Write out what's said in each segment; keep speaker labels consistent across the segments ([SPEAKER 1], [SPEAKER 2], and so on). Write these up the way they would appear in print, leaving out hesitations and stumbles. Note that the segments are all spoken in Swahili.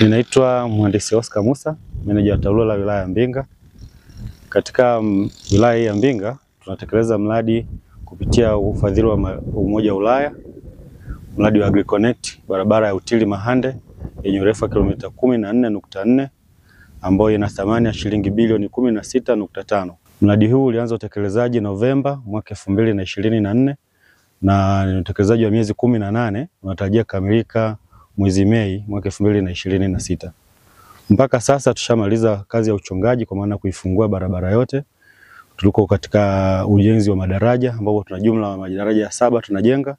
[SPEAKER 1] Ninaitwa Mhandisi Oscar Musa, meneja wa TARURA wilaya ya Mbinga. Katika wilaya ya Mbinga tunatekeleza mradi kupitia ufadhili wa Umoja wa Ulaya, mradi wa AgriConnect, barabara ya Utili Mahande yenye urefu wa kilomita 14.4 ambayo ina thamani ya shilingi bilioni 16.5. Mradi huu ulianza utekelezaji Novemba mwaka 2024 na ni utekelezaji wa miezi 18, unatarajia kukamilika mwezi Mei mwaka 2026. Mpaka sasa tushamaliza kazi ya uchongaji kwa maana kuifungua barabara yote. Tuliko katika ujenzi wa madaraja ambapo tuna jumla ya madaraja 7 tunajenga,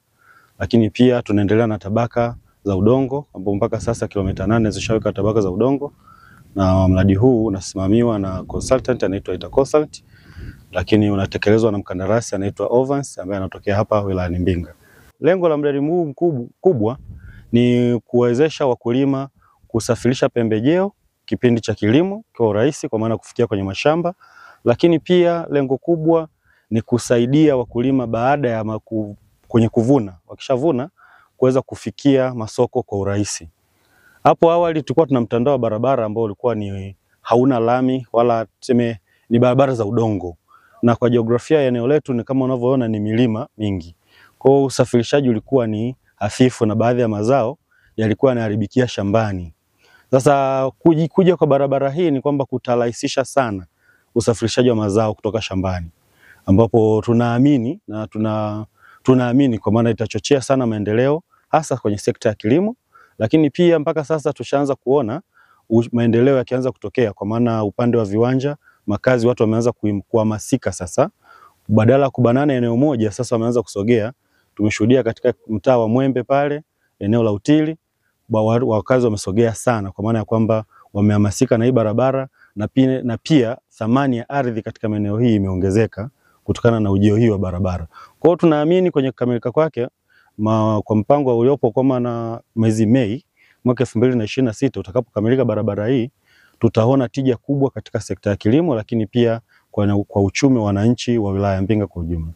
[SPEAKER 1] lakini pia tunaendelea na tabaka za udongo ambapo mpaka sasa kilomita 8 zishaweka tabaka za udongo, na mradi huu unasimamiwa na consultant anaitwa Interconsult, lakini unatekelezwa na mkandarasi anaitwa Ovans ambaye anatokea hapa wilayani Mbinga. Lengo la mradi huu kubwa ni kuwezesha wakulima kusafirisha pembejeo kipindi cha kilimo kwa urahisi, kwa maana kufikia kwenye mashamba, lakini pia lengo kubwa ni kusaidia wakulima baada ya kwenye kuvuna, wakishavuna kuweza kufikia masoko kwa urahisi. Hapo awali tulikuwa tuna mtandao wa barabara ambao ulikuwa ni hauna lami wala tuseme ni barabara za udongo, na kwa jiografia ya eneo letu ni kama unavyoona ni milima mingi. Kwa hiyo usafirishaji ulikuwa ni hafifu na baadhi ya mazao yalikuwa yanaharibikia shambani. Sasa kuja kwa barabara hii ni kwamba kutarahisisha sana usafirishaji wa mazao kutoka shambani, ambapo tunaamini kwa maana itachochea sana maendeleo hasa kwenye sekta ya kilimo, lakini pia mpaka sasa tushaanza kuona maendeleo yakianza kutokea, kwa maana upande wa viwanja, makazi, watu wameanza kuhamasika sasa, badala ya kubanana eneo moja sasa wameanza kusogea. Tumeshuhudia katika mtaa wa Mwembe pale eneo la Utili wakazi wamesogea sana, kwa maana ya kwamba wamehamasika na hii barabara, na pia thamani ya ardhi katika maeneo hii imeongezeka kutokana na ujio hii wa barabara. Kwa hiyo tunaamini kwenye kukamilika kwake kwa mpango uliopo kwa maana mwezi Mei mwaka 2026 utakapokamilika barabara hii, tutaona tija kubwa katika sekta ya kilimo, lakini pia kwa uchumi wa wananchi wa wilaya ya Mbinga kwa ujumla.